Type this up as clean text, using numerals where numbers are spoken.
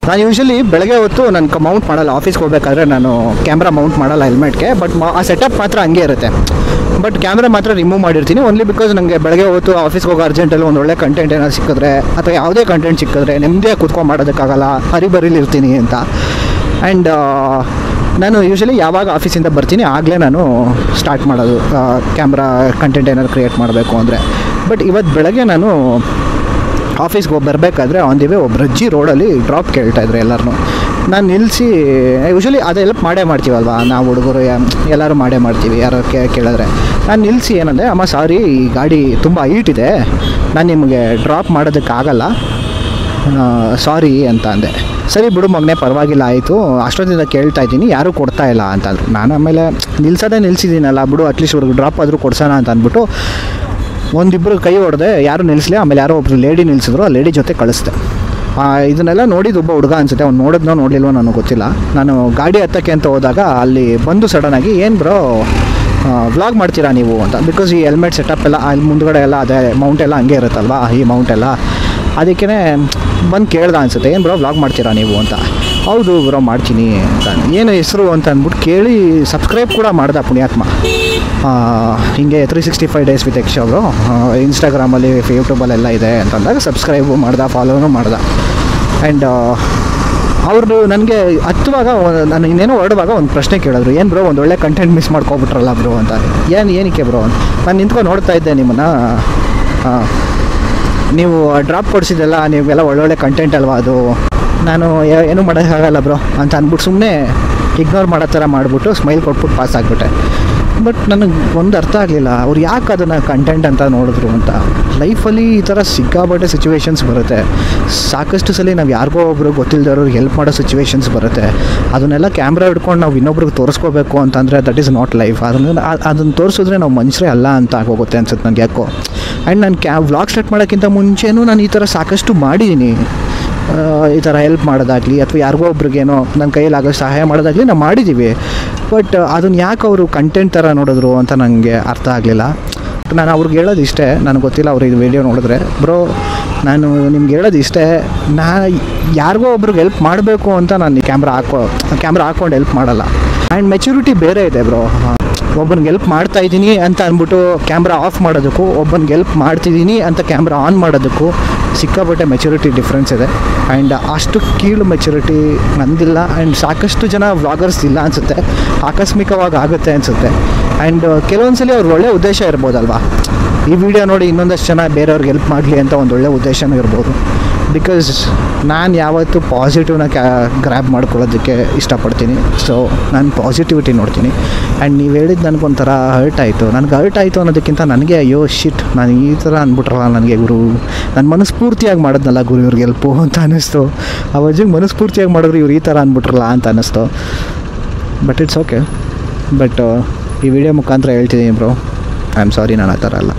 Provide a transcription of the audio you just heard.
ನಾನು ಯೂಶಲಿ ಬೆಳಗ್ಗೆ ಹೊತ್ತು ನಾನು ಮೌಂಟ್ ಮಾಡಲ್ಲ. ಆಫೀಸ್ಗೆ ಹೋಗ್ಬೇಕಾದ್ರೆ ನಾನು ಕ್ಯಾಮ್ರಾ ಮೌಂಟ್ ಮಾಡಲ್ಲ ಹೆಲ್ಮೆಟ್ಗೆ. ಬಟ್ ಆ ಸೆಟಪ್ ಮಾತ್ರ ಹಂಗೆ ಇರುತ್ತೆ. ಬಟ್ ಕ್ಯಾಮ್ರಾ ಮಾತ್ರ ರಿಮೂವ್ ಮಾಡಿರ್ತೀನಿ ಓನ್ಲಿ ಬಿಕಾಸ್ ನನಗೆ ಬೆಳಗ್ಗೆ ಹೊತ್ತು ಆಫೀಸ್ಗೆ ಹೋಗೋ ಅರ್ಜೆಂಟಲ್ಲಿ ಒಂದು ಒಳ್ಳೆ ಕಂಟೆಂಟ್ ಏನಾದ್ರು ಸಿಕ್ಕಿದ್ರೆ ಅಥವಾ ಯಾವುದೇ ಕಂಟೆಂಟ್ ಸಿಕ್ಕಿದ್ರೆ ನೆಮ್ಮದಿಯಾಗಿ ಕೂತ್ಕೊಂಡು ಮಾಡೋದಕ್ಕಾಗಲ್ಲ, ಹರಿಬರಿಲಿರ್ತೀನಿ ಅಂತ. ಆ್ಯಂಡ್ ನಾನು ಯೂಶಲಿ ಯಾವಾಗ ಆಫೀಸಿಂದ ಬರ್ತೀನಿ ಆಗಲೇ ನಾನು ಸ್ಟಾರ್ಟ್ ಮಾಡೋದು ಕ್ಯಾಮ್ರಾ ಕಂಟೆಂಟ್ ಏನಾದ್ರು ಕ್ರಿಯೇಟ್ ಮಾಡಬೇಕು ಅಂದರೆ. ಬಟ್ ಇವತ್ತು ಬೆಳಗ್ಗೆ ನಾನು ಆಫೀಸ್ಗೆ ಬರಬೇಕಾದ್ರೆ ಆನ್ ದಿ ವೇ ಒಬ್ಬ ರಜ್ಜಿ ರೋಡಲ್ಲಿ ಡ್ರಾಪ್ ಕೇಳ್ತಾಯಿದ್ರು ಎಲ್ಲರೂ. ನಾನು ನಿಲ್ಲಿಸಿ ಯೂಶಲಿ ಅದು ಹೆಲ್ಪ್ ಮಾಡೇ ಮಾಡ್ತೀವಲ್ವ ನಾವು ಹುಡುಗರು, ಎಲ್ಲರೂ ಮಾಡೇ ಮಾಡ್ತೀವಿ ಯಾರು ಕೇಳಿದ್ರೆ. ನಾನು ನಿಲ್ಲಿಸಿ ಏನಂದರೆ, ಅಮ್ಮ ಸಾರಿ ಈ ಗಾಡಿ ತುಂಬ ಹೈಟ್ ಇದೆ, ನಾನು ನಿಮಗೆ ಡ್ರಾಪ್ ಮಾಡೋದಕ್ಕಾಗಲ್ಲ, ಸಾರಿ ಅಂತ ಅಂದೆ. ಸರಿ ಬಿಡು ಮಗನೇ ಪರವಾಗಿಲ್ಲ ಆಯಿತು, ಅಷ್ಟೊತ್ತಿಂದ ಕೇಳ್ತಾ ಇದ್ದೀನಿ ಯಾರೂ ಕೊಡ್ತಾ ಇಲ್ಲ ಅಂತಂದರು. ನಾನು ಆಮೇಲೆ ನಿಲ್ಲಿಸಿದ್ದೀನಲ್ಲ ಬಿಡು ಅಟ್ಲೀಸ್ಟ್ ಅವ್ರಿಗೆ ಡ್ರಾಪ್ ಆದರೂ ಕೊಡ್ಸೋಣ ಅಂತ ಅಂದ್ಬಿಟ್ಟು ಒಂದಿಬ್ಬರು ಕೈ ಹೊಡೆದೆ, ಯಾರು ನಿಲ್ಲಿಸಲಿ. ಆಮೇಲೆ ಯಾರೋ ಒಬ್ಬರು ಲೇಡಿ ನಿಲ್ಲಿಸಿದ್ರು, ಆ ಲೇಡಿ ಜೊತೆ ಕಳಿಸ್ದೆ. ಇದನ್ನೆಲ್ಲ ನೋಡಿದ್ದು ಒಬ್ಬ ಹುಡುಗ ಅನಿಸುತ್ತೆ, ಅವ್ನು ನೋಡಿದ್ನೋ ನೋಡಲಿಲ್ವೋ ನನಗೆ ಗೊತ್ತಿಲ್ಲ. ನಾನು ಗಾಡಿ ಹತ್ತಕ್ಕೆ ಅಂತ ಹೋದಾಗ ಅಲ್ಲಿ ಬಂದು ಸಡನ್ನಾಗಿ ಏನು ಬ್ರೋ ವ್ಲಾಗ್ ಮಾಡ್ತೀರಾ ನೀವು ಅಂತ. ಬಿಕಾಸ್ ಈ ಹೆಲ್ಮೆಟ್ ಸೆಟಪ್ ಎಲ್ಲ ಅಲ್ಲಿ ಮುಂದ್ಗಡೆ ಎಲ್ಲ ಅದೇ ಮೌಂಟ್ ಎಲ್ಲ ಹಂಗೆ ಇರುತ್ತಲ್ವ ಈ ಮೌಂಟ್ ಎಲ್ಲ, ಅದಕ್ಕೇ ಬಂದು ಕೇಳ್ದೆ ಅನಿಸುತ್ತೆ, ಏನು ಬ್ರೋ ವ್ಲಾಗ್ ಮಾಡ್ತೀರಾ ನೀವು ಅಂತ. ಹೌದು ಬ್ರೋ ಮಾಡ್ತೀನಿ ಅಂತ. ಏನು ಹೆಸರು ಅಂತ ಅಂದ್ಬಿಟ್ಟು ಕೇಳಿ ಸಬ್ಸ್ಕ್ರೈಬ್ ಕೂಡ ಮಾಡ್ದೆ ಪುಣ್ಯಾತ್ಮ. ಹೀಗೆ 365 ಡೇಸ್ ವಿತ್ ಯಕ್ಷ ಅವರು ಇನ್ಸ್ಟಾಗ್ರಾಮಲ್ಲಿ ಯೂಟ್ಯೂಬಲ್ಲೆಲ್ಲ ಇದೆ ಅಂತಂದಾಗ ಸಬ್ಸ್ಕ್ರೈಬು ಮಾಡ್ದೆ, ಫಾಲೋನು ಮಾಡ್ದೆ. ಆ್ಯಂಡ್ ಅವರು ನನಗೆ ಹತ್ತುವಾಗ ನಾನು ಇನ್ನೇನೋ ಹೊರಡುವಾಗ ಒಂದು ಪ್ರಶ್ನೆ ಕೇಳಿದ್ರು, ಏನು ಬ್ರೋ ಒಂದು ಒಳ್ಳೆ ಕಂಟೆಂಟ್ ಮಿಸ್ ಮಾಡ್ಕೊಬಿಟ್ರಲ್ಲ ಬ್ರೋ ಅಂತ. ಏನಕ್ಕೆ ಬ್ರೋ ಅಂತ. ನಾನು ನಿಂತ್ಕೊಂಡು ನೋಡ್ತಾ ಇದ್ದೆ ನಿಮ್ಮನ್ನು, ನೀವು ಡ್ರಾಪ್ ಕೊಡಿಸಿದ್ದೆಲ್ಲ ನೀವೆಲ್ಲ ಒಳ್ಳೊಳ್ಳೆ ಕಂಟೆಂಟ್ ಅಲ್ವಾ ಅದು, ನಾನು ಏನೂ ಮಾಡೋಕ್ಕಾಗಲ್ಲ ಬ್ರೋ ಅಂತ ಅಂದ್ಬಿಟ್ಟು ಸುಮ್ಮನೆ ಇಗ್ನೋರ್ ಮಾಡೋ ಥರ ಮಾಡಿಬಿಟ್ಟು ಸ್ಮೈಲ್ ಕೊಟ್ಬಿಟ್ಟು ಪಾಸ್ ಆಗಿಬಿಟ್ಟೆ. ಬಟ್ ನನಗೆ ಒಂದು ಅರ್ಥ ಆಗಲಿಲ್ಲ, ಅವ್ರು ಯಾಕೆ ಅದನ್ನು ಕಂಟೆಂಟ್ ಅಂತ ನೋಡಿದ್ರು ಅಂತ. ಲೈಫಲ್ಲಿ ಈ ಥರ ಸಿಕ್ಕಾಪಟ್ಟೆ ಸಿಚುವೇಶನ್ಸ್ ಬರುತ್ತೆ. ಸಾಕಷ್ಟು ಸಲ ನಾವು ಯಾರಿಗೋ ಒಬ್ರು ಗೊತ್ತಿಲ್ಲದವ್ರಿಗೆ ಹೆಲ್ಪ್ ಮಾಡೋ ಸಿಚುವೇಶನ್ಸ್ ಬರುತ್ತೆ. ಅದನ್ನೆಲ್ಲ ಕ್ಯಾಮ್ರಾ ಹಿಡ್ಕೊಂಡು ನಾವು ಇನ್ನೊಬ್ರಿಗೆ ತೋರಿಸ್ಕೋಬೇಕು ಅಂತಂದರೆ ದಟ್ ಈಸ್ ನಾಟ್ ಲೈಫ್. ಅದನ್ನು ತೋರಿಸಿದ್ರೆ ನಾವು ಮನುಷ್ಯರೇ ಅಲ್ಲ ಅಂತ ಆಗೋಗುತ್ತೆ ಅನ್ಸುತ್ತೆ ನನಗೆ ಯಾಕೋ. ಆ್ಯಂಡ್ ನಾನು ವ್ಲಾಗ್ ಸ್ಟಾರ್ಟ್ ಮಾಡೋಕ್ಕಿಂತ ಮುಂಚೆನೂ ನಾನು ಈ ಥರ ಸಾಕಷ್ಟು ಮಾಡಿದ್ದೀನಿ. ಈ ಥರ ಹೆಲ್ಪ್ ಮಾಡೋದಾಗಲಿ ಅಥವಾ ಯಾರಿಗೋ ಒಬ್ರಿಗೇನೋ ನನ್ನ ಕೈಯಲ್ಲಾಗೋ ಸಹಾಯ ಮಾಡೋದಾಗಲಿ ನಾವು ಮಾಡಿದ್ದೀವಿ. ಬಟ್ ಅದನ್ನು ಯಾಕೆ ಅವರು ಕಂಟೆಂಟ್ ಥರ ನೋಡಿದ್ರು ಅಂತ ನನಗೆ ಅರ್ಥ ಆಗಲಿಲ್ಲ. ನಾನು ಅವ್ರಿಗೆ ಹೇಳೋದು ಇಷ್ಟೇ, ನನಗೆ ಗೊತ್ತಿಲ್ಲ ಅವ್ರು ಇದು ವೀಡಿಯೋ ನೋಡಿದ್ರೆ, ಬ್ರೋ ನಾನು ನಿಮ್ಗೆ ಹೇಳೋದು ಇಷ್ಟೇ, ಯಾರಿಗೋ ಒಬ್ರಿಗೆ ಹೆಲ್ಪ್ ಮಾಡಬೇಕು ಅಂತ ನಾನು ಕ್ಯಾಮ್ರಾ ಹಾಕ್ಕೊಂಡು ಹೆಲ್ಪ್ ಮಾಡಲ್ಲ. ಆ್ಯಂಡ್ ಮೆಚುರಿಟಿ ಬೇರೆ ಇದೆ ಬ್ರೋ. ಒಬ್ಬನಿಗೆ ಹೆಲ್ಪ್ ಮಾಡ್ತಾಯಿದ್ದೀನಿ ಅಂತ ಅಂದ್ಬಿಟ್ಟು ಕ್ಯಾಮ್ರಾ ಆಫ್ ಮಾಡೋದಕ್ಕೂ, ಒಬ್ಬನಿಗೆ ಹೆಲ್ಪ್ ಮಾಡ್ತಿದ್ದೀನಿ ಅಂತ ಕ್ಯಾಮ್ರಾ ಆನ್ ಮಾಡೋದಕ್ಕೂ ಸಿಕ್ಕಾಪಟ್ಟೆ ಮೆಚುರಿಟಿ ಡಿಫ್ರೆನ್ಸ್ ಇದೆ. ಆ್ಯಂಡ್ ಅಷ್ಟು ಕೀಳು ಮೆಚುರಿಟಿ ನಂದಿಲ್ಲ. ಆ್ಯಂಡ್ ಸಾಕಷ್ಟು ಜನ ವ್ಲಾಗರ್ಸ್ ಇಲ್ಲ ಅನಿಸುತ್ತೆ, ಆಕಸ್ಮಿಕವಾಗಿ ಆಗುತ್ತೆ ಅನಿಸುತ್ತೆ. ಆ್ಯಂಡ್ ಕೆಲವೊಂದು ಸಲ ಅವ್ರು ಒಳ್ಳೆಯ ಉದ್ದೇಶ ಇರ್ಬೋದಲ್ವಾ, ಈ ವಿಡಿಯೋ ನೋಡಿ ಇನ್ನೊಂದಷ್ಟು ಜನ ಬೇರೆಯವ್ರಿಗೆ ಹೆಲ್ಪ್ ಮಾಡಲಿ ಅಂತ ಒಂದು ಒಳ್ಳೆಯ ಉದ್ದೇಶನೂ ಇರ್ಬೋದು. ಬಿಕಾಸ್ ನಾನು ಯಾವತ್ತೂ ಪಾಸಿಟಿವ್ನ ಗ್ರ್ಯಾಬ್ ಮಾಡ್ಕೊಳ್ಳೋದಕ್ಕೆ ಇಷ್ಟಪಡ್ತೀನಿ. ಸೊ ನಾನು ಪಾಸಿಟಿವಿಟಿ ನೋಡ್ತೀನಿ. ಆ್ಯಂಡ್ ನೀವು ಹೇಳಿದ್ದು ನನಗೊಂಥರ ಹರ್ಟ್ ಆಯಿತು. ನನಗೆ ಹರ್ಟ್ ಆಯಿತು ಅನ್ನೋದಕ್ಕಿಂತ ನನಗೆ ಅಯ್ಯೋ ಶಿಟ್, ನಾನು ಈ ಥರ ಅಂದ್ಬಿಟ್ರಲ್ಲ ನನಗೆ ಗುರು, ನನ್ನ ಮನಸ್ಫೂರ್ತಿಯಾಗಿ ಮಾಡೋದ್ನಲ್ಲ ಗುರು ಇವ್ರಿಗೆ ಹೆಲ್ಪು ಅಂತ ಅನ್ನಿಸ್ತು. ಆ ವಜ್ಜಿಗೆ ಮನಸ್ಫೂರ್ತಿಯಾಗಿ ಮಾಡಿದ್ರು ಇವ್ರು ಈ ಥರ ಅಂದ್ಬಿಟ್ರಲ್ಲ ಅಂತ ಅನ್ನಿಸ್ತು. But it's okay. ಬಟ್ ಈ ವಿಡಿಯೋ ಮುಖಾಂತರ ಹೇಳ್ತಿದ್ದೀನಿ ಬ್ರೋ, ಐ ಆಮ್ ಸಾರಿ, ನಾನು ಆ ಥರ ಅಲ್ಲ.